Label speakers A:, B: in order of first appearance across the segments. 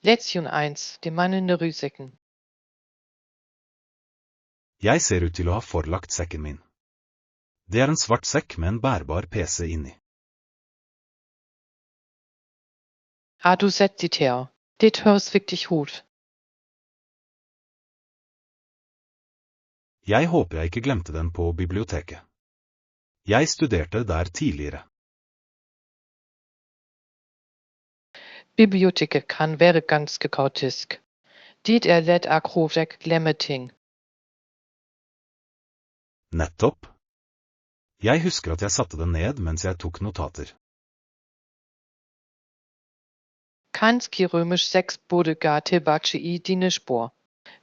A: Leksjon 1. De manglende ryggsekken.
B: Jeg ser ut til å ha forlagt sekken min. Det er en svart sekk med en bærbar PC inni.
A: Har du sett dit her? Det høres viktig ut.
B: Jeg håper jeg ikke glemte den på biblioteket. Jeg studerte der tidligere.
A: Biblioteket kan være ganske kaotisk. Dit lett akkurat glemme ting.
B: Nettopp. Jeg husker at jeg satte den ned mens jeg tok notater.
A: Kanskje rømisk 6 burde gå tilbake i dine spor.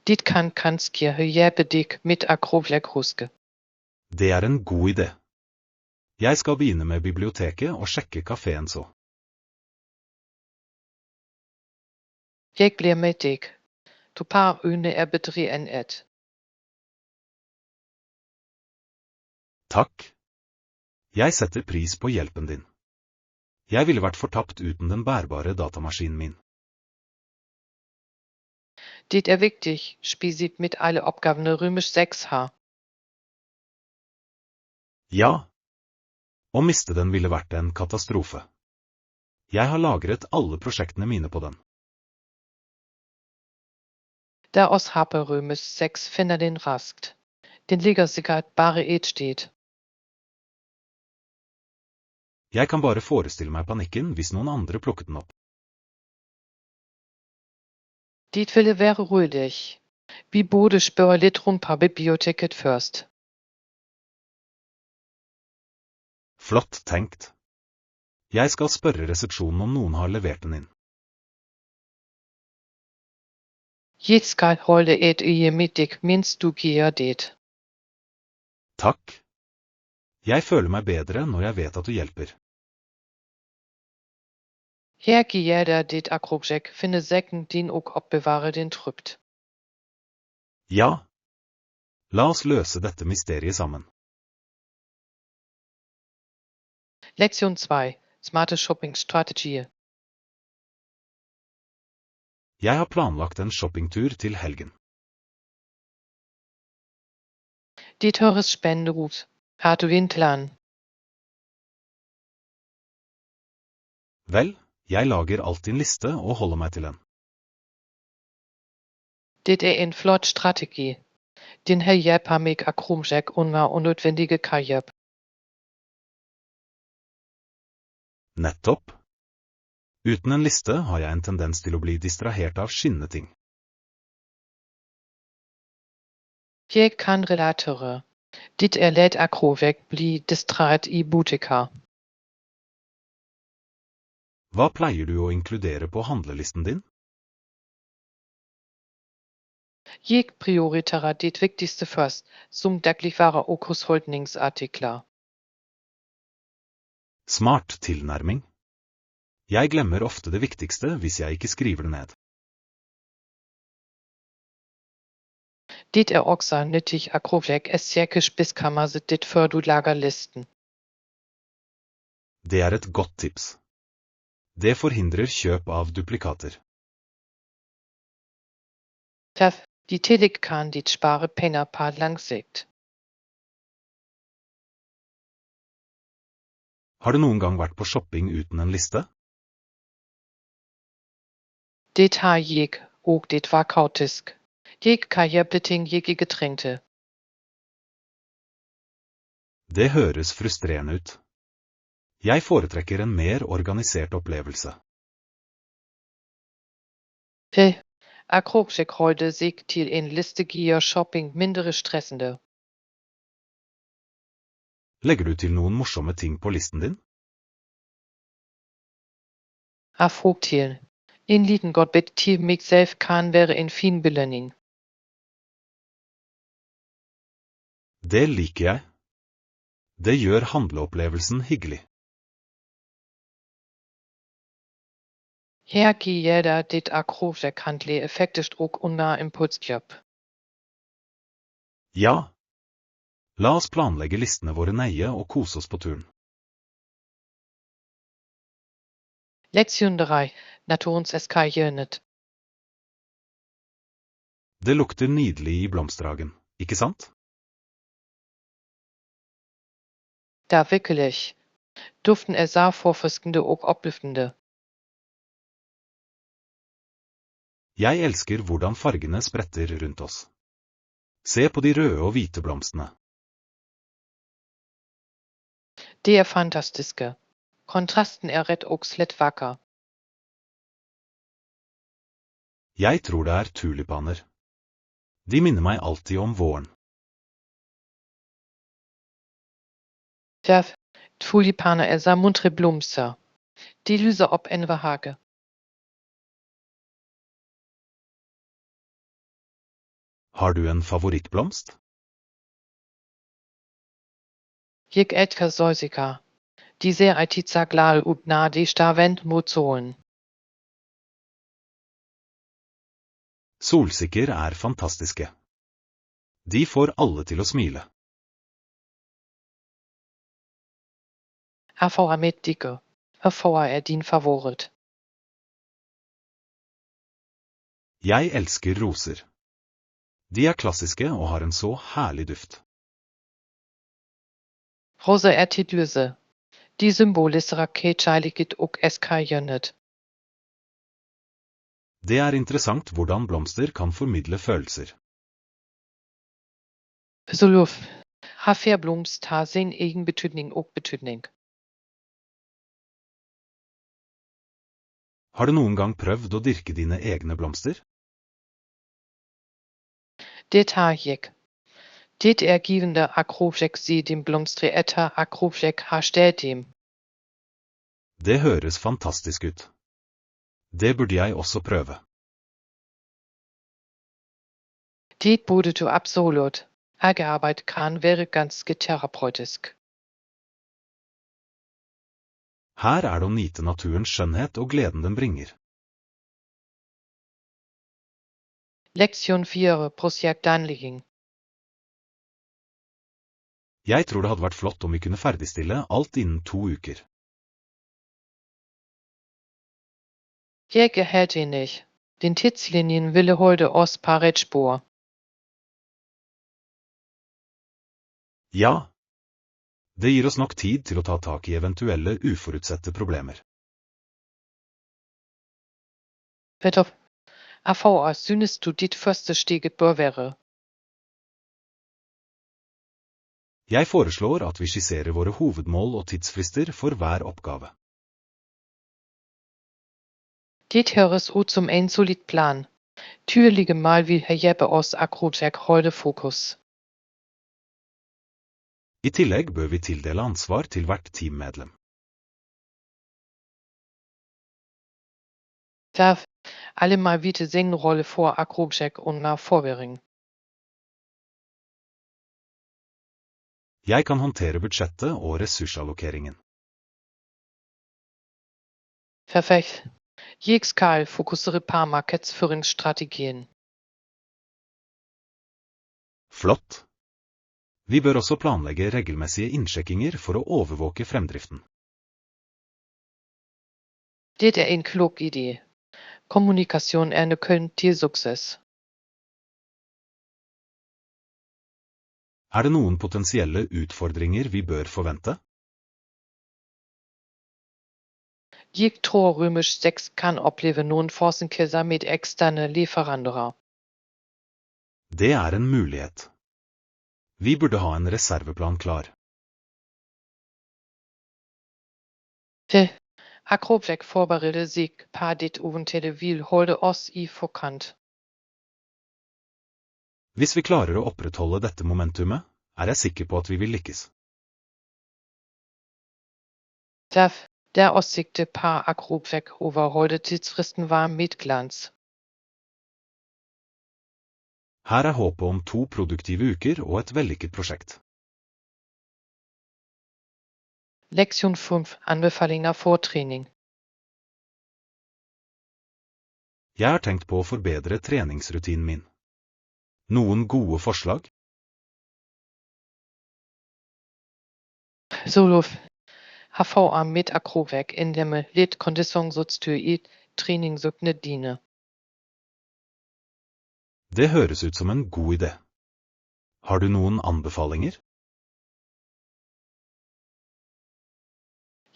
A: Dit kan kanskje hjelpe deg med akkurat huske.
B: Det er en god idé. Jeg skal begynne med biblioteket og sjekke kaféen så.
A: Jeg blir med deg. To par øyne bedre enn ett.
B: Takk. Jeg setter pris på hjelpen din. Jeg ville vært fortapt uten den bærbare datamaskinen min.
A: Dit viktig, spesielt med alle oppgavene rømisk 6 har.
B: Ja. Å miste den ville vært en katastrofe. Jeg har lagret alle prosjektene mine på den.
A: Da oss har på rømisk 6 finner den raskt. Den ligger sikkert bare et sted.
B: Jeg kan bare forestille meg panikken hvis noen andre plukket den opp.
A: Dit ville være rolig. Vi burde spørre litt rundt på biblioteket først.
B: Flott tenkt. Jeg skal spørre resepsjonen om noen har levert den inn.
A: Jeg skal holde et øye med deg mens du gjør det.
B: Takk. Jeg føler meg bedre når jeg vet at du hjelper.
A: Her gir deg ditt akkurat, finne sekken din og oppbevare den trygt.
B: Ja. La oss løse dette mysteriet sammen.
A: Leksjon 2. Smarte shoppingstrategier.
B: Jeg har planlagt en shoppingtur til helgen.
A: Dit høres spennende ut. Har du en plan?
B: Vel, jeg lager alltid en liste og holder meg til den.
A: Det en flott strategi. Den hjelper meg akkurat unna unødvendige kaob.
B: Nettopp. Uten en liste har jeg en tendens til å bli distrahert av skinnende ting.
A: Jeg kan relatere. Dit lett akkurat bli distrahert i butikker.
B: Hva pleier du å inkludere på handlelisten din?
A: Jeg prioriterer det viktigste først, som dagligvarer og husholdningsartikler.
B: Smart tilnærming. Jeg glemmer ofte det viktigste hvis jeg ikke skriver det ned.
A: Det også nyttig akkurat sjekke spiskammerset ditt før du lager listen.
B: Det er et godt tips. Det forhindrer kjøp av duplikater.
A: I tillegg kan dit spare penger på lang sikt.
B: Har du noen gang vært på shopping uten en liste?
A: Det har jeg, og det var kaotisk. Jeg kan hjelpe ting jeg ikke trengte.
B: Det høres frustrerende ut. Jeg foretrekker en mer organisert opplevelse.
A: Akkurat holde seg til en liste gjør shopping mindre stressende.
B: Legger du til noen morsomme ting på listen din?
A: Av og til. En liten godbit til meg selv kan være en fin belønning.
B: Det liker jeg. Det gjør handleopplevelsen hyggelig.
A: Her gir deg ditt akkurat handle effektivt og under impulskjøp.
B: Ja. La oss planlegge listene våre nøye og kose oss på turen.
A: Leksjon 3. Naturens eskajønet.
B: Det lukter nydelig i blomsterhagen, ikke sant?
A: Da wirklich. Duften er forfriskende og oppløftende.
B: Jeg elsker hvordan fargene spretter rundt oss. Se på de røde og hvite blomstene.
A: Det er fantastiske. Kontrasten er rett og slett vakker.
B: Jeg tror det er tulipaner. De minner meg alltid om våren.
A: Ja, tulipaner er muntre blomster. De lyser opp en hage.
B: Har du en favorittblomst?
A: Jeg elsker solsikker. De ser alltid så glade ut når de står vendt mot solen.
B: Solsikker er fantastiske. De får alle til å smile.
A: Hvorfor er mitt dikke? Hvorfor er din favoritt?
B: Jeg elsker roser. De er klassiske og har en så herlig duft.
A: Rosa er tidløse. De symboliserer kjærlighet og elskeriet.
B: Det er interessant hvordan blomster kan formidle følelser.
A: Absolutt. Hver blomst har sin egen betydning og betydning.
B: Har du noen gang prøvd å dyrke dine egne blomster?
A: Det har jeg. Det er givende akroplekk si dem blomstre etter akroplekk har stelt dem.
B: Det høres fantastisk ut. Det burde jeg også prøve.
A: Det burde du absolutt. Hagearbeid kan være ganske terapeutisk.
B: Her er det å nyte naturens skjønnhet og gleden den bringer.
A: Leksjon 4. Prosjektplanlegging.
B: Jeg tror det hadde vært flott om vi kunne ferdigstille alt innen 2 uker.
A: Jeg er helt enig. Den tidslinjen ville holde oss på rett spor.
B: Ja. Det gir oss nok tid til å ta tak i eventuelle uforutsette problemer.
A: Vet du, hvorfor synes du ditt første steget bør være?
B: Jeg foreslår at vi skisserer våre hovedmål og tidsfrister for hver oppgave.
A: Det høres ut som en solid plan. Tydelige mål vil hjelpe oss akroplekk holde fokus.
B: I tillegg bør vi tildele ansvar til hvert teammedlem.
A: Da alle må vite sin rolle for akroplekk under forvirring.
B: Jeg kan håndtere budsjettet og ressursallokeringen.
A: Perfekt. Jeg skal fokusere på markedsføringsstrategien.
B: Flott. Vi bør også planlegge regelmessige innsjekkinger for å overvåke fremdriften.
A: Det er en klok idé. Kommunikasjon er nøkkelen til suksess.
B: Er det noen potensielle utfordringer vi bør forvente?
A: Jeg tror Rømisk 6 kan oppleve noen forsinkelser med eksterne leverandører.
B: Det er en mulighet. Vi burde ha en reserveplan klar.
A: Akroplekk forbereder seg på det eventuelle vil holde oss i forkant.
B: Hvis vi klarer å opprettholde dette momentumet, er jeg sikker på at vi vil lykkes.
A: Det er også sikte på akroplekk overholde tidsfristen var med glans.
B: Her er håpet om 2 produktive uker og et vellykket prosjekt.
A: Leksjon 5. Anbefalinger for trening.
B: Jeg har tenkt på å forbedre treningsrutinen min. Noen gode forslag?
A: Solov. Hervor mit akroplekk innlemme litt kondisjonsutstyr i treningsøktene dine.
B: Det høres ut som en god idé. Har du noen anbefalinger?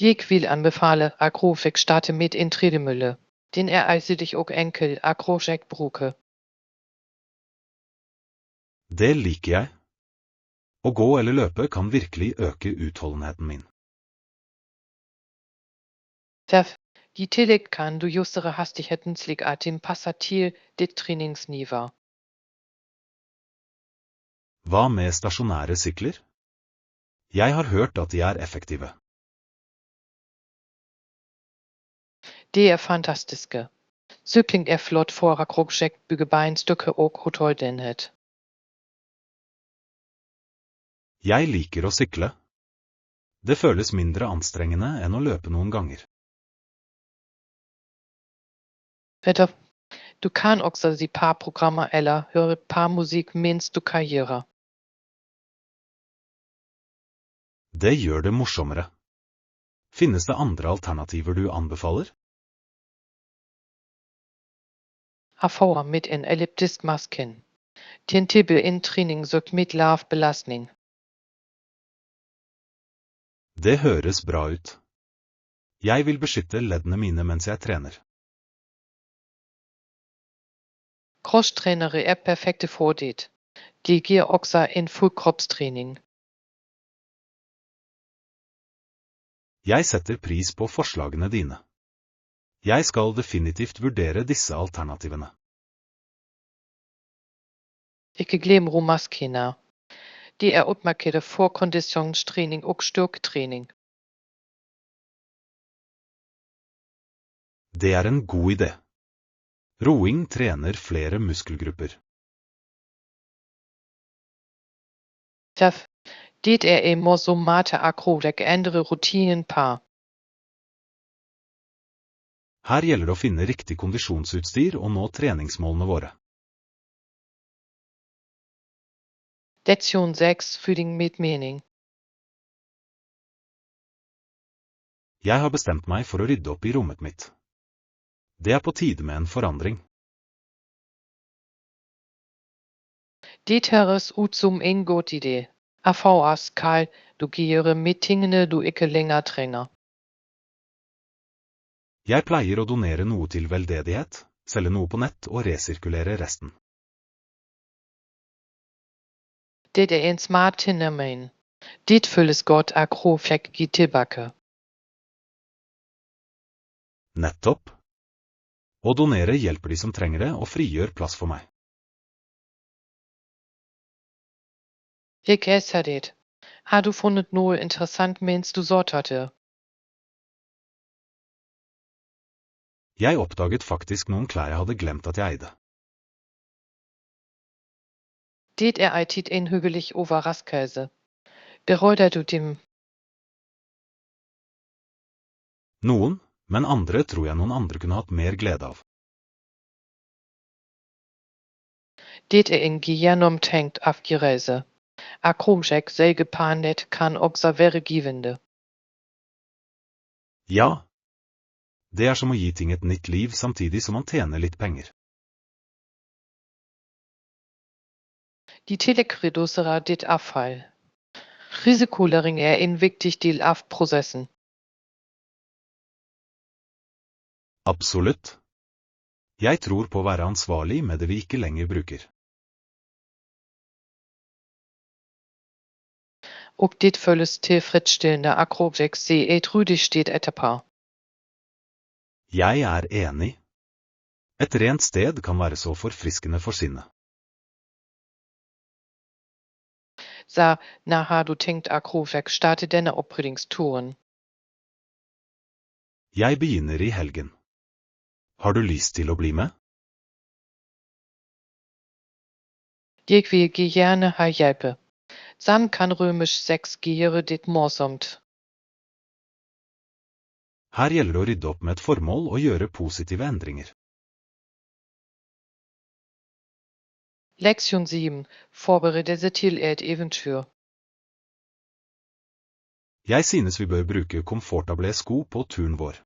A: Jeg vil anbefale Acroflex starte mit in tredemølle. Den allsidig og enkel Acroflex bruke.
B: Det liker jeg. Å gå eller løpe kan virkelig øke utholdenheten min.
A: I tillegg kan du justere hastigheten slik at den passer til ditt treningsnivå.
B: Hva med stasjonære sykler? Jeg har hørt at de er effektive.
A: Det fantastiske. Sykling flott for Acroflex bygger beinstyrke og utholdenhet.
B: Jeg liker å sykle. Det føles mindre anstrengende enn å løpe noen ganger.
A: Du kan også se par programmer eller høre par musikk mens du karrierer.
B: Det gjør det morsommere. Finnes det andre alternativer du anbefaler?
A: Erfordrer mit en elliptisk masken. Den tilbyr en trening søkt mit lav belastning.
B: Det høres bra ut. Jeg vil beskytte leddene mine mens jeg trener.
A: Crosstrenere perfekte for det. De gir også en fullkroppstrening.
B: Jeg setter pris på forslagene dine. Jeg skal definitivt vurdere disse alternativene.
A: Ikke glem romaskene. De utmerket for konditionstrening og styrketrening.
B: Det er en god idé. Roing trener flere muskelgrupper.
A: Det en morsommate Acroflex andre rutinenpar.
B: Her gjelder det å finne riktig kondisjonsutstyr og nå treningsmålene våre.
A: Lektion 6 Fühling mit mening.
B: Jeg har bestemt meg for å rydde opp i rommet mitt. Det er på tide med en forandring.
A: Det høres ut som en god idé. Skal du gjøre med tingene du ikke lenger trenger.
B: Jeg pleier å donere noe til veldedighet, selge noe på nett og resirkulere resten.
A: Det en smart tilnærming. Det føles godt Acroflex gi tilbake.
B: Nettopp. Å donere hjelper de som trenger det og frigjør plass for meg.
A: Jeg ser det. Har du funnet noe interessant mens du sorterte?
B: Jeg oppdaget faktisk noen klær jeg hadde glemt at jeg eide.
A: Det alltid en hyggelig overraskelse. Berører du dem?
B: Noen, men andre tror jeg noen andre kunne hatt mer glede av.
A: Det en gjennomtenkt avgjørelse. Acroflex selgeparnett kan også være givende.
B: Ja. Det er som å gi ting et nytt liv samtidig som man tjener litt penger.
A: De tillegg reduserer ditt avfall. Risikolæring en viktig del av prosessen.
B: Absolutt. Jeg tror på å være ansvarlig med det vi ikke lenger bruker.
A: Og det føles tilfredsstillende Acroflex et ryddig sted etterpå.
B: Jeg er enig. Et rent sted kan være så forfriskende for sinnet.
A: Så, når har du tenkt Acroflex starte denne oppryddingsturen?
B: Jeg begynner i helgen. Har du lyst til å bli med?
A: Jeg vil gjerne ha hjelp. Sammen kan rømisk 6 gjøre det morsomt.
B: Her gjelder det å rydde opp med et formål og gjøre positive endringer.
A: Lektion 7 Forberedelse til et eventyr.
B: Jeg synes vi bør bruke komfortable sko på turen vår.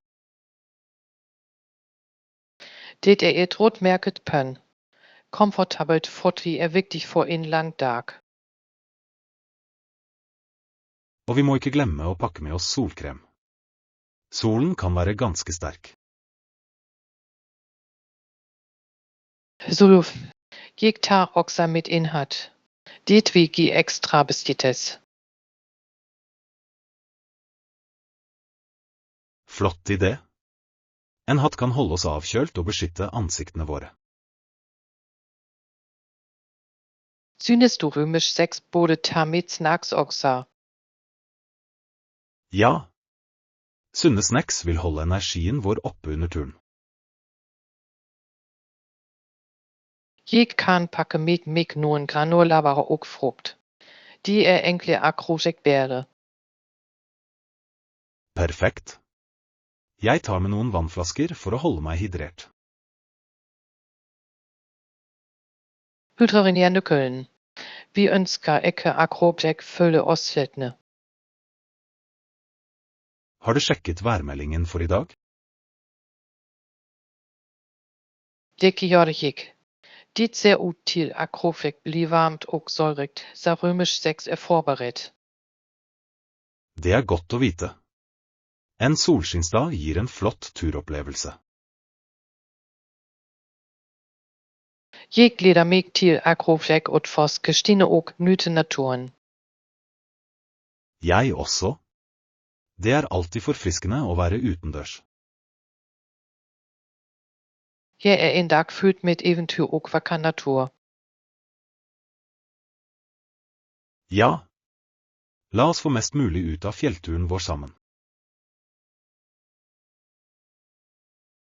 A: Det et rotmerket pønn. comfortabelt fort wie viktig for en lang dag.
B: Og vi må ikke glemme å pakke med oss solkrem. Solen kan være ganske sterk.
A: Så jeg tar også mit innhat. Dit vi gi ekstra bestittes.
B: Flott idé. En hatt kan holde oss avkjølt og beskytte ansiktene våre.
A: Synes du rømisk 6 både tar mit snacks også?
B: Ja. Sunne snacks vil holde energien vår oppe under turen.
A: Jeg kan pakke mit mig noen granulavarer og frukt. De enkle akrosjekbære.
B: Perfekt. Jeg tar med noen vannflasker for å holde meg hydrert.
A: Hydreren er nøkkelen. Vi ønsker ikke akrobjekt følge oss slettende.
B: Har du sjekket værmeldingen for i dag?
A: Det gjør jeg. Dit ser ut til akrobjekt blir varmt og solrikt, så rømisk 6 forberedt.
B: Det er godt å vite. En solskinnsdag gir en flott turopplevelse.
A: Jeg gleder meg til akrobjekt og forske stine og nyte naturen.
B: Jeg også. Det er alltid forfriskende å være utendørs.
A: Jeg en dag fylt med eventyr og vakker natur.
B: Ja. La oss få mest mulig ut av fjellturen vår sammen.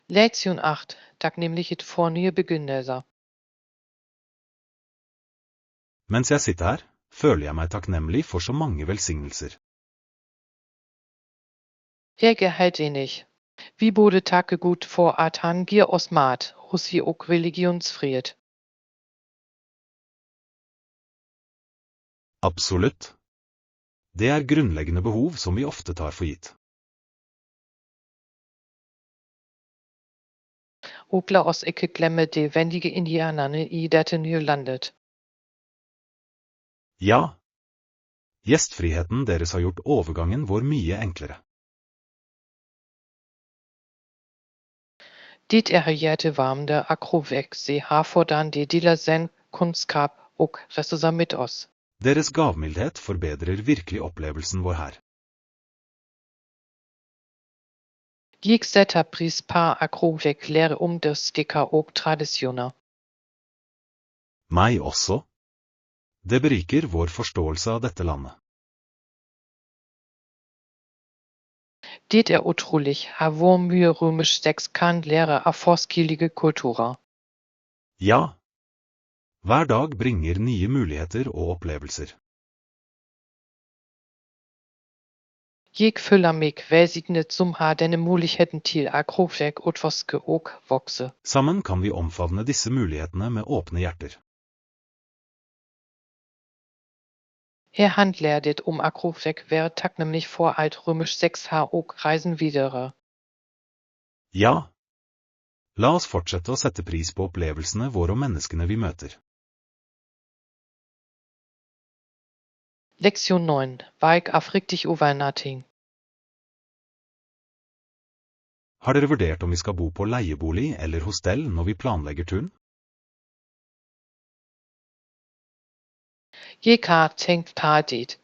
A: Lektion 8. Takknemlighet for nye begynnelser.
B: Mens jeg sitter her, føler jeg meg takknemlig for så mange velsignelser.
A: Jeg helt enig. Vi burde takke Gud for at han gir oss mat, rosi og religionsfrihet.
B: Absolutt. Det er grunnleggende behov som vi ofte tar for gitt.
A: Og la oss ikke glemme de vennlige indianerne i dette nye landet.
B: Ja. Gjestfriheten deres har gjort overgangen vår mye enklere.
A: Dit hjertevarmende akrobjekt se har fordan de deler sin kunnskap og ressurser med oss.
B: Deres gavmildhet forbedrer virkelig opplevelsen vår her.
A: Jeg setter pris på akrobjekt lære om det stikker og tradisjoner.
B: Meg også. Det beriker vår forståelse av dette landet.
A: Det utrolig hvor mye rømisk 6 kan lære av forskjellige kulturer.
B: Ja. Hver dag bringer nye muligheter og opplevelser.
A: Jeg føler meg velsignet som har denne muligheten til akrobjekt utforske og vokse.
B: Sammen kan vi omfavne disse mulighetene med åpne hjerter.
A: Her handler det om akrobjekt være takknemlig for at rømisk 6 har og reisen videre.
B: Ja. La oss fortsette å sette pris på opplevelsene våre og menneskene vi møter.
A: Lektion 9. Veik aufrichtig overnatting.
B: Har dere vurdert om vi skal bo på leiebolig eller hostell når vi planlegger turen?
A: Jeg har tenkt på det.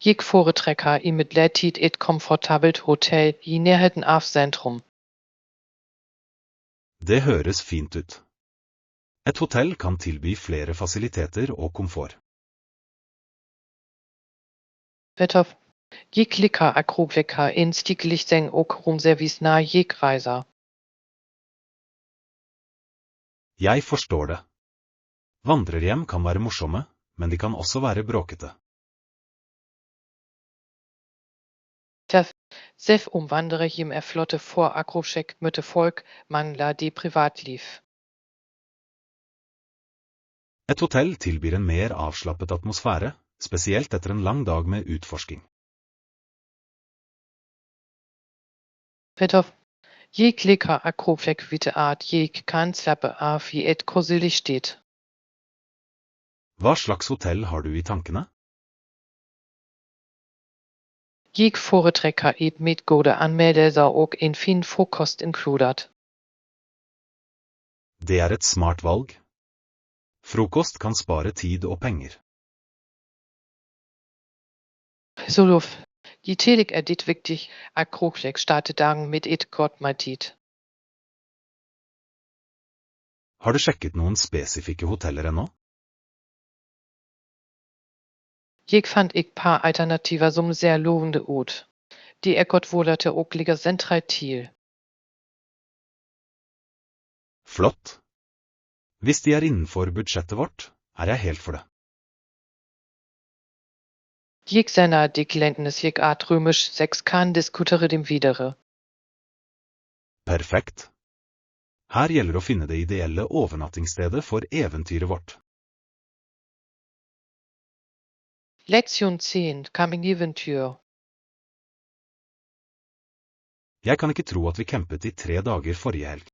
A: Jeg foretrekker imidlertid et komfortabelt hotell i nærheten av sentrum.
B: Det høres fint ut. Et hotell kan tilby flere fasiliteter og komfort.
A: Jeg liker akrobjekker en stikkelig seng og romservice når jeg reiser.
B: Jeg forstår det. Vandrerhjem kan være morsomme, men de kan også være bråkete.
A: Selv om vandrerhjem flotte for akrobjekt møter folk, mangler de privatliv.
B: Et hotell tilbyr en mer avslappet atmosfære, spesielt etter en lang dag med utforsking.
A: Jeg liker akrobjekt vite at jeg kan slappe av i et koselig sted.
B: Hva slags hotell har du i tankene?
A: Jeg foretrekker et med gode anmeldelser og en fin frokost inkludert.
B: Det er et smart valg. Frokost kan spare tid og penger.
A: Soluf, i tillegg er det viktig at Kroksek starter dagen med et godt måltid.
B: Har du sjekket noen spesifikke hoteller ennå?
A: Jeg fant et par alternativer som ser lovende ut. De er godt vurderte og ligger sentralt til.
B: Flott. Hvis de er innenfor budsjettet vårt, er jeg helt for det.
A: Jeg sender de klientene jeg at rømisk 6 kan diskutere dem videre.
B: Perfekt. Her gjelder å finne det ideelle overnattingsstedet for eventyret vårt.
A: Lektion 10, Campingeventyr.
B: Jeg kan ikke tro at vi campet i 3 dager forrige helg.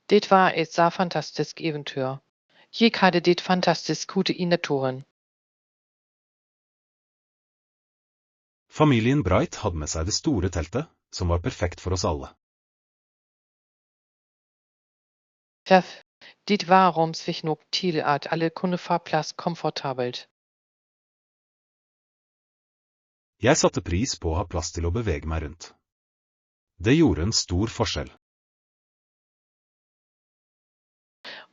A: Det var et så fantastisk eventyr. Jeg hadde det fantastisk ute i naturen.
B: Familien Bright hadde med seg det store teltet, som var perfekt for oss alle.
A: Det var romslig nok til at alle kunne få plass komfortabelt.
B: Jeg satte pris på å ha plass til å bevege meg rundt. Det gjorde en stor forskjell.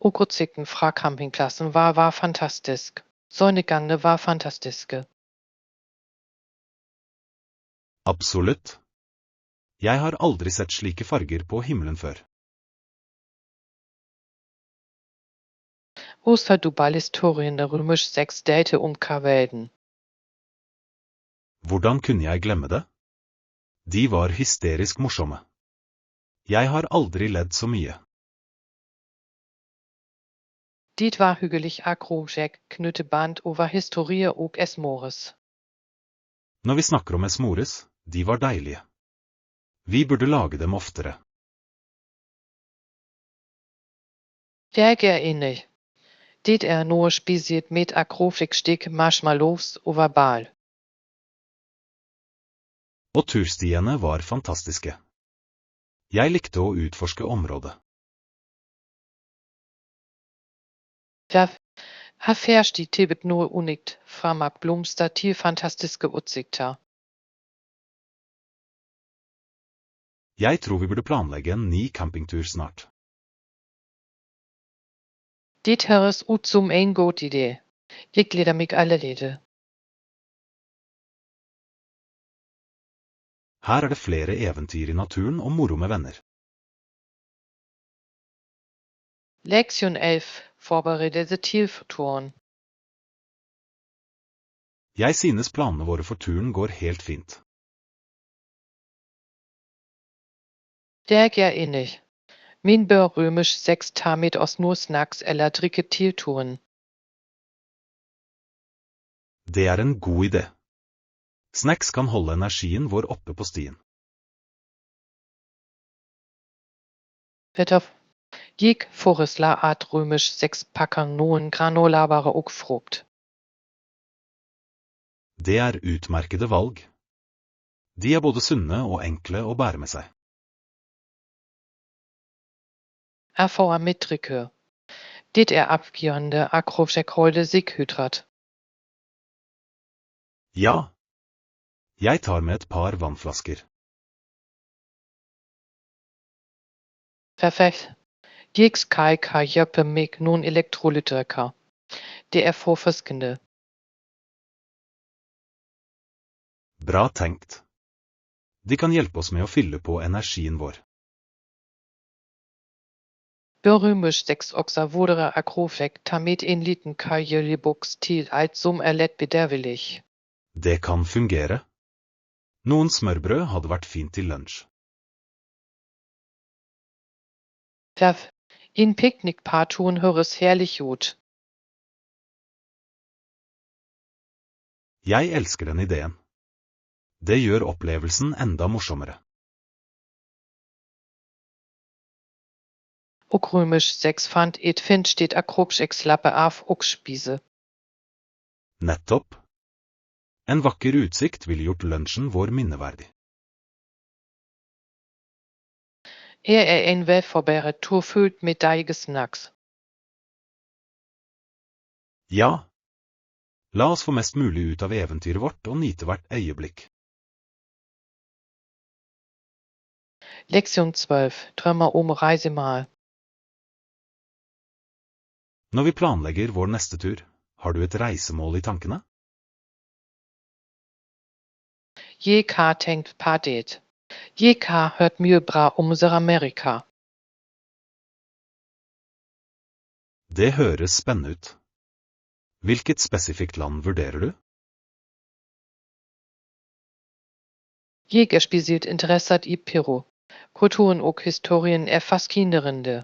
A: Og utsikten fra campingplassen var fantastisk. Sonnegangene var fantastiske.
B: Absolutt. Jeg har aldri sett slike farger på himmelen før.
A: Osterdubbel-historien rømisk 6 delte verden.
B: Hvordan kunne jeg glemme det? De var hysterisk morsomme. Jeg har aldri ledd så mye.
A: Det var hyggelig akrosjek knytteband over historie og esmores.
B: Når vi snakker om esmores, de var deilige. Vi burde lage dem oftere.
A: Jeg er enig. Det er noe spesielt med akrosjek marshmallows over bal.
B: Og turstiene var fantastiske. Jeg likte å utforske området.
A: Her færst de tilbudt noe unikt, fra blomster til fantastiske utsikter.
B: Jeg tror vi burde planlegge en ny campingtur snart.
A: Det høres ut som en god idé. Jeg gleder meg allerede.
B: Her er det flere eventyr i naturen og moro med venner.
A: Lektion 11, forberedelse til turen.
B: Jeg synes planene våre for turen går helt fint.
A: Jeg er enig. Min bør rømisk 6 ta med oss noe snacks eller drikke til turen.
B: Det er en god idé. Snacks kan holde energien vår oppe på stien.
A: Jeg foreslår at rømisk 6 pakker noen granolabare og frukt.
B: Det er utmerkede valg. De er både sunne og enkle å bære med seg.
A: Erfaren med drikke. Det er avgjørende akrosjek holder seg hydret.
B: Ja. Jeg tar med et par vannflasker.
A: Perfekt. Jeg skal hjelpe meg noen elektrolytdrikker. Det er forfriskende.
B: Bra tenkt. De kan hjelpe oss med å fylle på energien vår.
A: Bør rømisk 6 også vurdere akrosjek ta med en liten karjeliboks til alt som er lett bedervelig.
B: Det kan fungere. Noen smørbrød hadde vært fint til lunsj.
A: En piknik på turen høres herlig ut.
B: Jeg elsker den ideen. Det gjør opplevelsen enda morsommere.
A: Og römisch 6 fand et find steht akrobisch slappe af og spise.
B: Nettopp. En vakker utsikt ville gjort lunsjen vår minneverdig.
A: En velforberedt tur fyldt med deilige snacks.
B: Ja. La oss få mest mulig ut av eventyret vårt og nyte hvert øyeblikk.
A: Lektion 12. Drømmer om reisemål.
B: Når vi planlegger vår neste tur, har du et reisemål i tankene?
A: Jeg har tenkt på det. Jeg har hørt mye bra om Sør-Amerika.
B: Det høres spennende ut. Hvilket spesifikt land vurderer du?
A: Jeg er spesielt interessert i Peru. Kulturen og historien er fascinerende.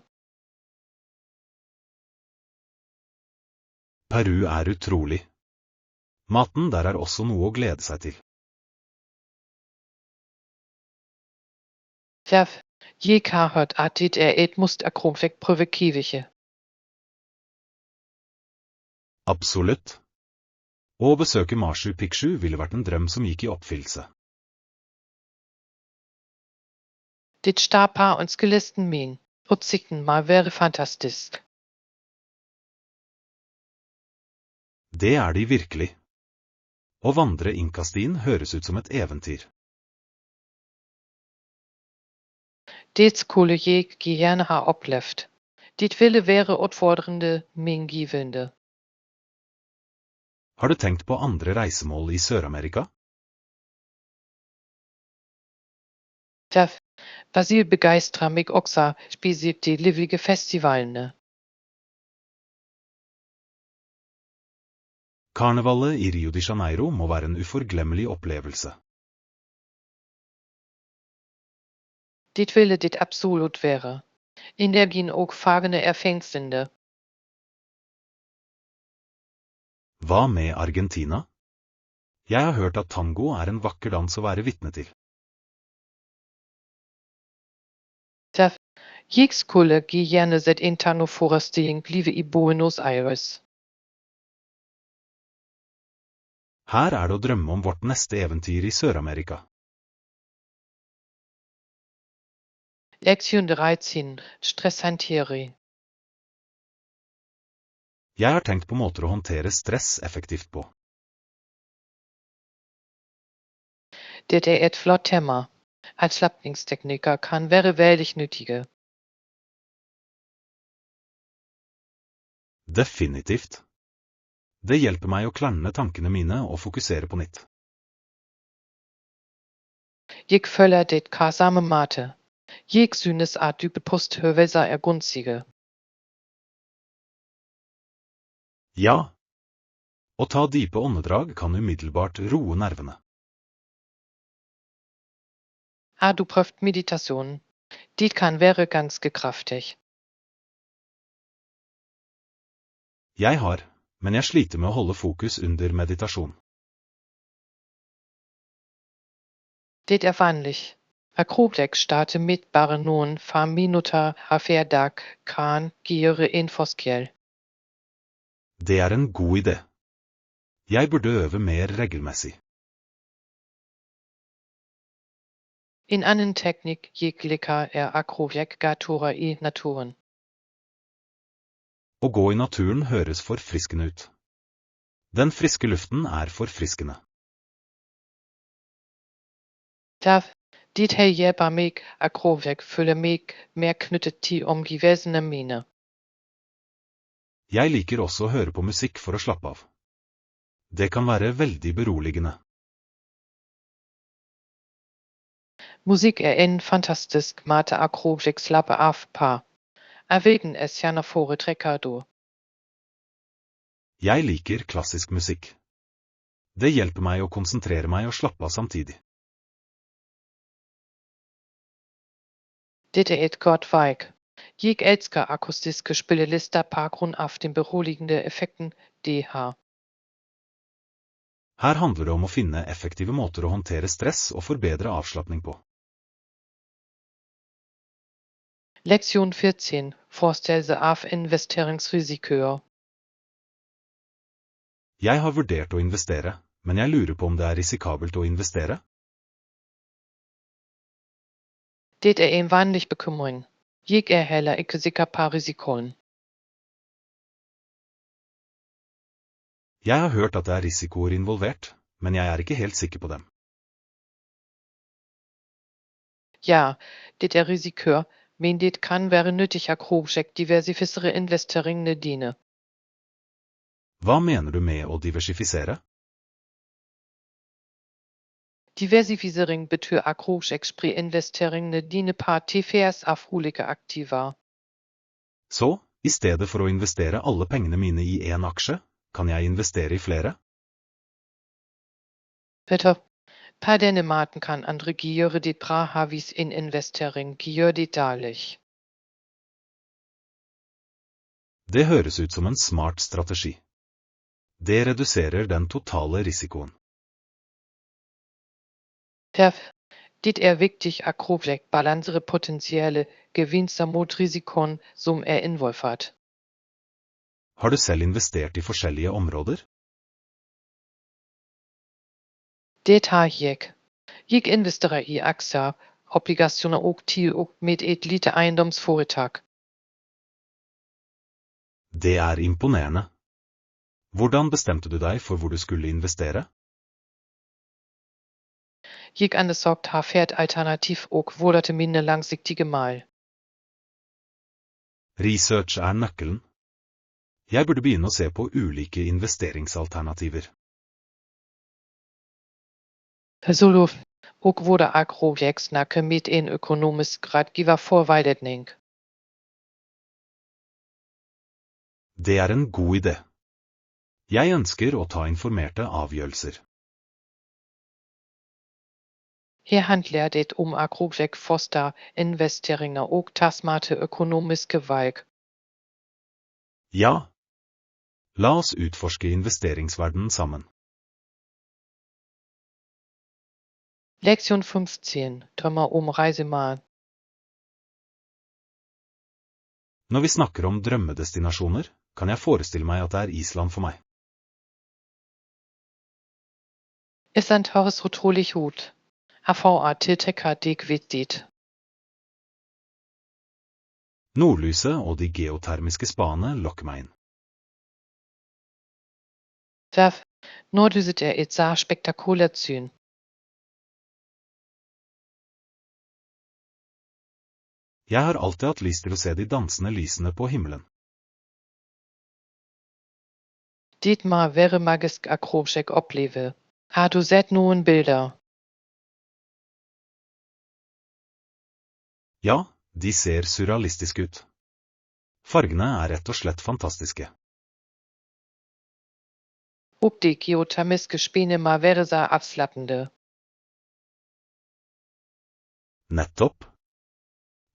B: Peru er utrolig. Maten der er også noe å glede seg til.
A: Jeg har hørt at det er et must akrobisk prøve kiwiche.
B: Absolutt. Å besøke Machu Picchu ville vært en drøm som gikk i oppfyllelse.
A: Det stapar uns gelisten min. Utsikten mal wäre fantastisk.
B: Det er de virkelig. Å vandre Inkastien høres ut som et eventyr.
A: Det skulle jeg gerne ha opplevd. Det ville være utfordrende, men givende.
B: Har du tenkt på andre reisemål i Sør-Amerika?
A: Brasil begeistrer meg også spesielt de livlige festivalene.
B: Karnevalet i Rio de Janeiro må være en uforglemmelig opplevelse.
A: Det ville det absolutt være. Energien og fargene er fengslende.
B: Hva med Argentina? Jeg har hørt at tango er en vakker dans å være vitne til.
A: Jeg skulle gjerne sett en tangoforestilling live i Buenos Aires.
B: Her er det å drømme om vårt neste eventyr i Sør-Amerika.
A: Lektion 13. Stresshantering.
B: Jeg har tenkt på måter å håndtere stress effektivt på.
A: Det er et flott tema. Avslapningsteknikker kan være veldig nyttige.
B: Definitivt. Det hjelper meg å klarne tankene mine og fokusere på nytt.
A: Jeg føler det på samme måte. Jeg synes at dype pusteøvelser er gunstige.
B: Ja. Å ta dype åndedrag kan umiddelbart roe nervene.
A: Har du prøvd meditasjon? Det kan være ganske kraftig.
B: Jeg har, men jeg sliter med å holde fokus under meditasjon.
A: Det er vanlig. Akrobisk starte med bare noen få minutter hver dag kan gjøre en forskjell.
B: Det er en god idé. Jeg burde øve mer regelmessig.
A: En annen teknikk jeg liker er akrobisk-turer i naturen.
B: Å gå i naturen høres forfriskende ut. Den friske luften er forfriskende.
A: Det her hjelper meg akrobisk føle meg mer knyttet til omgivelsene mine.
B: Jeg liker også å høre på musikk for å slappe av. Det kan være veldig beroligende.
A: Musikk er en fantastisk måte akrobisk slappe av på. Hvilken genre foretrekker du?
B: Jeg liker klassisk musikk. Det hjelper meg å konsentrere meg og slappe av samtidig.
A: Dette er et godt valg. Jeg elsker akustiske spillelister på grunn av den beroligende effekten de har.
B: Her handler det om å finne effektive måter å håndtere stress og forbedre avslapning på.
A: Lektion 14. Voorstel ze af investeringsrisikoer.
B: Jeg har vurdert å investere, men jeg lurer på om det er risikabelt å investere?
A: Dit een vanlig bekymring. Jeg heller ikke sikker på risikoen.
B: Jeg har hørt at det er risikoer involvert, men jeg er ikke helt sikker på dem.
A: Ja, dit risikoer, men dit kan være nyttig akrobatisk diversifisere investeringene dine.
B: Hva mener du med å diversifisere?
A: Diversifisering betyr akrobatisk spre investeringene dine på TFS af ulike aktiver.
B: Så, i stedet for å investere alle pengene mine i én aksje, kan jeg investere i flere?
A: Peter, på denne måten kan andre gjøre dit bra havis in investering gjør dit dårlig.
B: Det høres ut som en smart strategi. Det reduserer den totale risikoen.
A: Dit viktig akrobatisk balansere potensielle gevinster mot risikoen som involvert.
B: Har du selv investert i forskjellige områder?
A: Det har jeg. Jeg investerer i aksjer, obligasjoner og til med et lite eiendomsforetak.
B: Det er imponerende. Hvordan bestemte du deg for hvor du skulle investere?
A: Jeg undersøkte har fært alternativ og vurderte mine langsiktige mål.
B: Research er nøkkelen. Jeg burde begynne å se på ulike investeringsalternativer.
A: Persolo, og wurde akrobatisk snakke med en økonomisk rådgiver for veiledning.
B: Det er en god idé. Jeg ønsker å ta informerte avgjørelser.
A: Her handler det om akrobatisk foster investeringer og ta smarte økonomiske valg.
B: Ja. La oss utforske investeringsverdenen sammen.
A: Lektion 15. Tømmer om reisemål.
B: Når vi snakker om drømmedestinasjoner, kan jeg forestille meg at det er Island for meg.
A: Island høres utrolig ut. Herfra tiltrekker deg viktig.
B: Nordlyset og de geotermiske spaene lokker meg inn.
A: Nordlyset et så spektakulært syn.
B: Jeg har alltid hatt lyst til å se de dansende lysene på himmelen.
A: Dit må være magisk akrobatisk oppleve. Har du sett noen bilder?
B: Ja, de ser surrealistiske ut. Fargene er rett og slett fantastiske.
A: Og de geotermiske spene må være så avslappende.
B: Nettopp.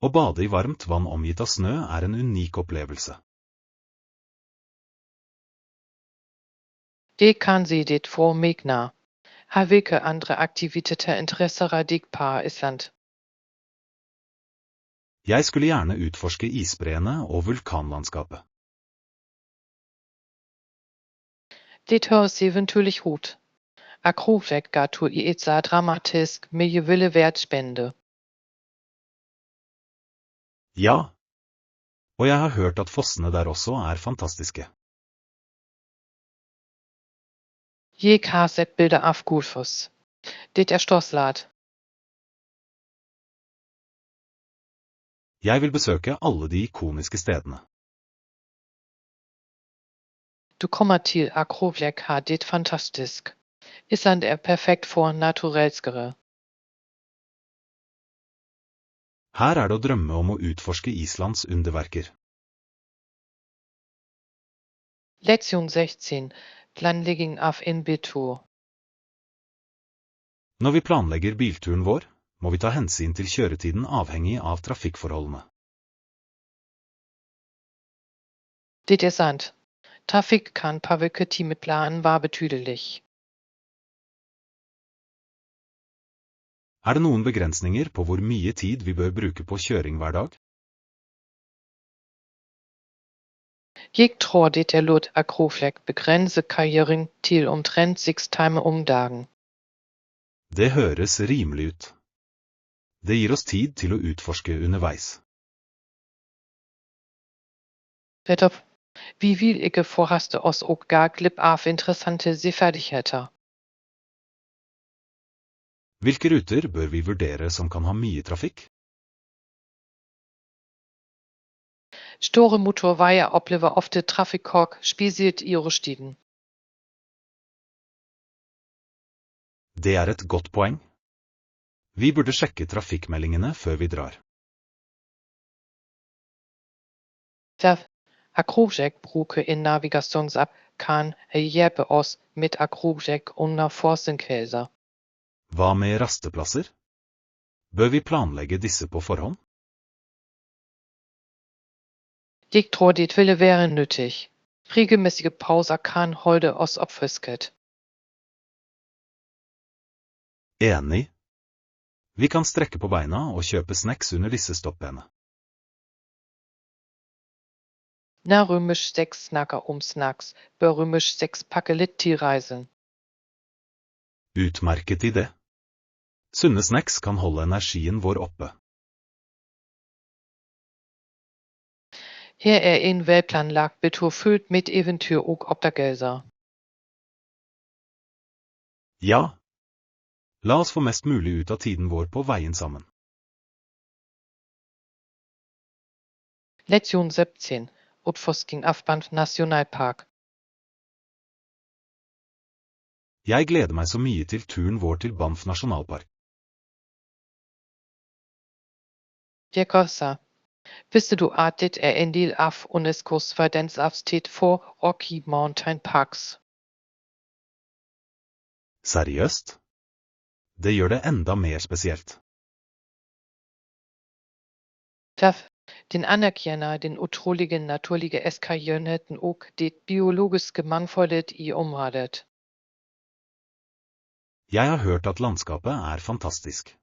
B: Å bade i varmt vann omgitt av snø er en unik opplevelse.
A: Det kan si dit for meg nå. Har hvilke andre aktiviteter interesserer deg på Island?
B: Jeg skulle gjerne utforske isbreene og vulkanlandskapet.
A: Det høres eventyrlig ut. Akrobatisk gatur i et så dramatisk miljø ville vært spennende.
B: Ja, og jeg har hørt at fossene der også er fantastiske.
A: Jeg har sett bilder av Gullfoss. Det storslått.
B: Jeg vil besøke alle de ikoniske stedene.
A: Du kommer til akrobatisk har det fantastisk. Island perfekt for naturelskere.
B: Her er det å drømme om å utforske Islands underverker.
A: Lektion 16. Planlegging av en biltur.
B: Når vi planlegger bilturen vår, må vi ta hensyn til kjøretiden avhengig av trafikkforholdene.
A: Det sant. Trafikk kan påvirke timeplanen var betydelig.
B: Er det noen begrensninger på hvor mye tid vi bør bruke på kjøring hver dag?
A: Jeg tror dit lot Akroflek begrense karrieren til omtrent 6 timer om dagen.
B: Det høres rimelig ut. Det gir oss tid til å utforske underveis.
A: Nettopp. Vi vil ikke forhaste oss og ga glipp av interessante seferdigheter.
B: Hvilke ruter bør vi vurdere som kan ha mye trafikk?
A: Store motorveier opplever ofte trafikkork, spesielt i rushtiden.
B: Det er et godt poeng. Vi burde sjekke trafikkmeldingene før vi drar.
A: Akroflek bruker en navigasjonsapp kan hjelpe oss med Akroflek under forsinkvelder.
B: Hva med rasteplasser? Bør vi planlegge disse på forhånd?
A: Jeg tror det ville være nyttig. Regelmæssige pauser kan holde oss oppfrisket.
B: Enig. Vi kan strekke på beina og kjøpe snacks under disse stoppene.
A: Når Rømisch 6 snakker om snacks, bør Rømisch 6 pakke litt til reisen.
B: Utmerket idé. Sunne snacks kan holde energien vår oppe.
A: Her er en velplanlagt betur fylt med eventyr og oppdagelser.
B: Ja. La oss få mest mulig ut av tiden vår på veien sammen.
A: Lektion 17. Utforsking av Banff Nasjonalpark.
B: Jeg gleder meg så mye til turen vår til Banff nasjonalpark.
A: Jeg også. Visste du at det er en del av UNESCOs verdensarvssted for Rocky Mountain Parks?
B: Seriøst? Det gjør det enda mer spesielt.
A: Den anerkjenner den utrolige naturlige skjønnheten og det biologiske mangfoldet i området.
B: Jeg har hørt at landskapet er fantastisk.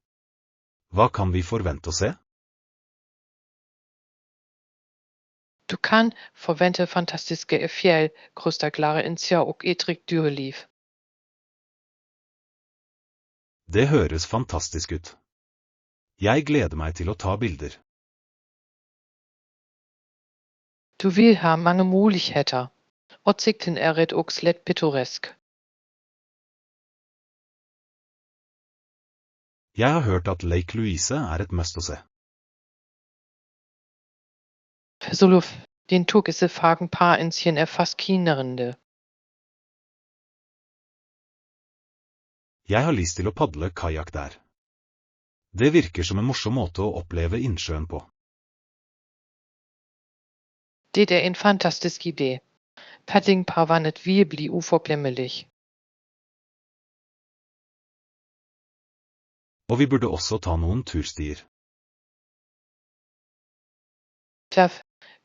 B: Hva kan vi forvente å se?
A: Du kan forvente fantastiske fjell, krystallklare innsjøer og et rikt dyreliv.
B: Det høres fantastisk ut. Jeg gleder meg til å ta bilder.
A: Du vil ha mange muligheter. Utsikten er rett og slett pittoresk.
B: Jeg har hørt at Lake Louise er et must å se.
A: Absolut. Den türkische Farbenpaar-Inschen er fascinerende.
B: Jeg har lyst til å padle kajakk der. Det virker som en morsom måte å oppleve innsjøen på.
A: Det er en fantastisk idé. Paddling på vannet vil bli uforglemmelig.
B: Og vi burde også ta noen turstier.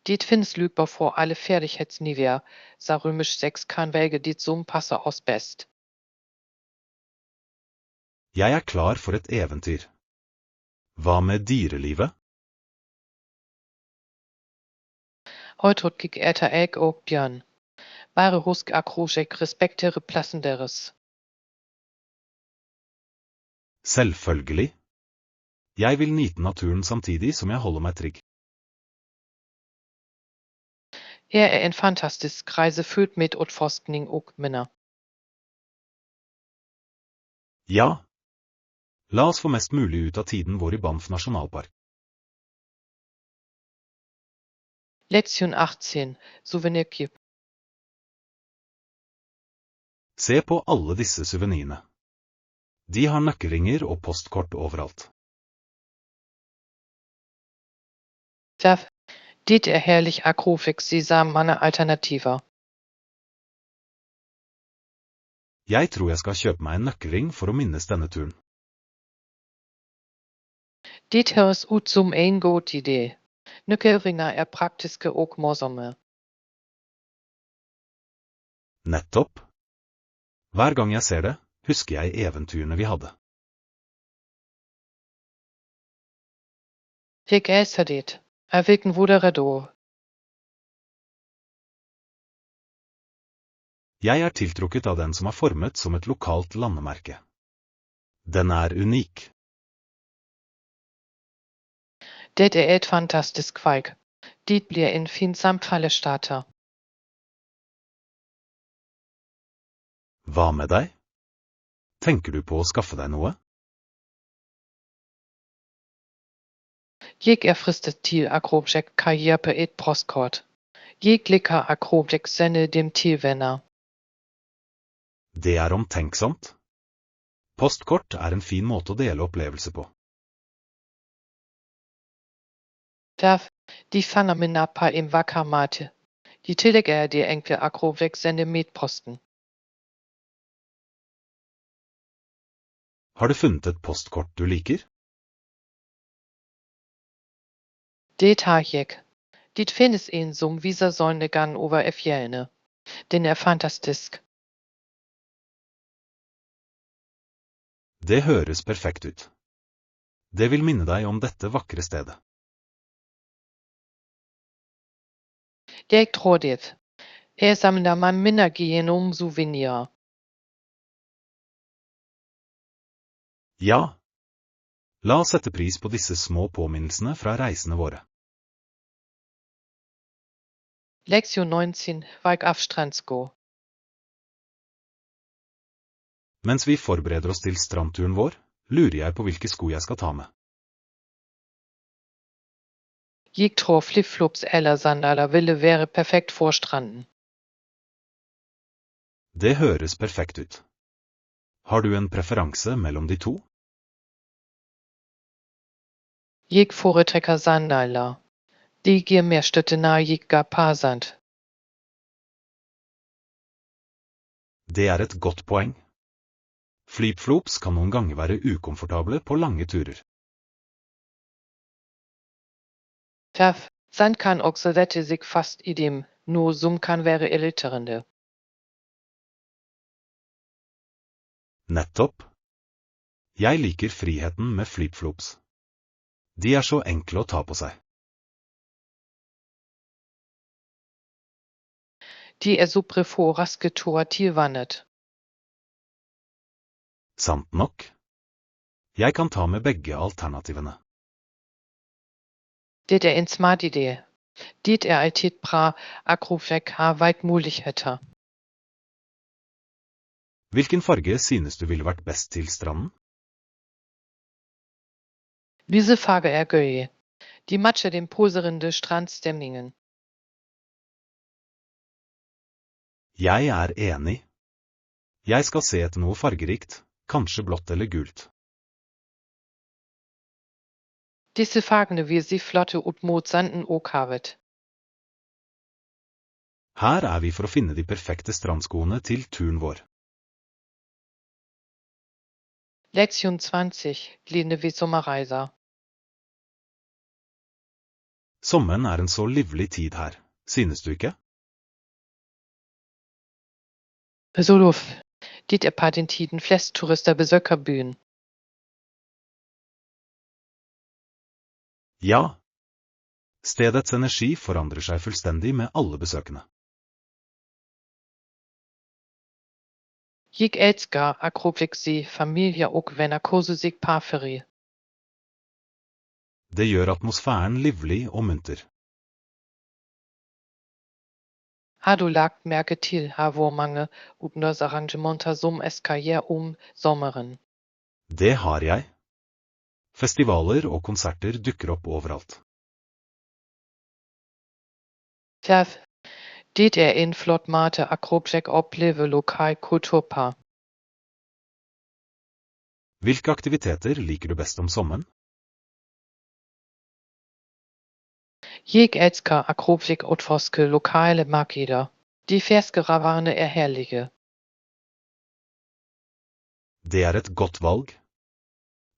A: Det finnes løyper for alle ferdighetsnivåer, så Rømisch 6 kan velge det som passer oss best.
B: Jeg er klar for et eventyr. Hva med dyrelivet?
A: Heute gikk etter elg og bjørn. Bare husk Akroflek respektere plassen deres.
B: Selvfølgelig. Jeg vil nyte naturen samtidig som jeg holder meg trygg.
A: Her er en fantastisk reise fylt med utforskning og minner.
B: Ja. La oss få mest mulig ut av tiden vår i Banff nasjonalpark.
A: Lektion 18. Souvenirkip.
B: Se på alle disse suvenirene. De har nøkkelringer og postkort overalt.
A: Det er herlig Akroflek sesam mange alternativer.
B: Jeg tror jeg skal kjøpe meg en nøkkelring for å minnes denne turen.
A: Det høres ut som en god idé. Nøkkelringer er praktiske og morsomme.
B: Nettopp. Hver gang jeg ser det, husker jeg eventyrene vi hadde.
A: Jeg elsker det. Er hvilken vurdere du?
B: Jeg er tiltrukket av den som er formet som et lokalt landemerke. Den er unik.
A: Det et fantastisk kveik. Dit blir en fin samtalestarter.
B: Hva med deg? Tenker du på å skaffe deg noe?
A: Jeg fristet til Akrobjek karriere på et postkort. Jeg liker Akrobjek sende dem til venner.
B: Det er omtenksomt. Postkort er en fin måte å dele opplevelse på.
A: De fanner min nappa im vakker mate. I tillegg er det enkle Akrobjek sende med posten.
B: Har du funnet et postkort du liker?
A: Det har jeg. Dit finnes en som viser solnedgang over fjellene. Den er fantastisk.
B: Det høres perfekt ut. Det vil minne deg om dette vakre stedet.
A: Jeg tror det. Her samler man minner gjennom souvenirer.
B: Ja. La oss sette pris på disse små påminnelsene fra reisene våre.
A: Lektion 19. Valg av strandsko.
B: Mens vi forbereder oss til strandturen vår, lurer jeg på hvilke sko jeg skal ta med.
A: Jeg tror flipflops eller sandaler ville være perfekt for stranden.
B: Det høres perfekt ut. Har du en preferanse mellom de to?
A: Jeg foretrekker sandaler. De gir mer støtte når jeg går på sand.
B: Det er et godt poeng. Flipflops kan noen ganger være ukomfortable på lange turer.
A: Sand kan også sette seg fast i dem, noe som kan være irriterende.
B: Nettopp. Jeg liker friheten med flipflops. De er så enkle å ta på seg.
A: De er supre for raske turer til vannet.
B: Sant nok. Jeg kan ta med begge alternativene.
A: Det er en smart idé. Dit er alltid bra. Akrobjek har valgmuligheter.
B: Hvilken farge synes du ville vært best til stranden?
A: Lyse farger er gøy. De matcher den poserende strandstemningen.
B: Jeg er enig. Jeg skal se etter noe fargerikt, kanskje blått eller gult.
A: Disse fargene vil se flotte ut mot sanden og havet.
B: Her er vi for å finne de perfekte strandskoene til turen vår.
A: Lektion 20. Glidende ved sommerreiser.
B: Sommeren er en så livlig tid her, synes du ikke?
A: Resoluff. Dit er på den tiden flest turister besøker byen.
B: Ja. Stedets energi forandrer seg fullstendig med alle besøkende.
A: Jeg elsker Akrobjek se familie og venner kose seg på ferie.
B: Det gjør atmosfæren livlig og munter.
A: Har du lagt merke til hvor mange utendørsarrangementer som eskalerer om sommeren?
B: Det har jeg. Festivaler og konserter dukker opp overalt.
A: Det er en flott måte Akrobjek opplever lokal kultur på.
B: Hvilke aktiviteter liker du best om sommeren?
A: Jeg elsker Akrobjek utforske lokale markeder. De ferske råvarene er herlige.
B: Det er et godt valg.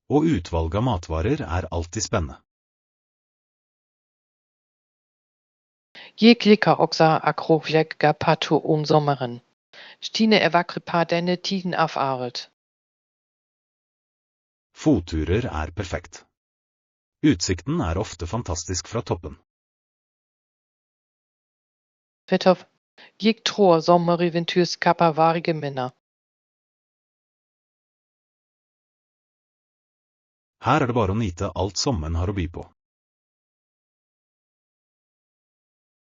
B: Og utvalg av matvarer er alltid spennende.
A: Jeg liker også Akrobjek går på tur om sommeren. Stiene er vakre på denne tiden av året.
B: Fotturer er perfekt. Utsikten er ofte fantastisk fra toppen.
A: Gick tror sommereventyrsskapar varige minner.
B: Her er det bare å nyte alt sommeren har å by på.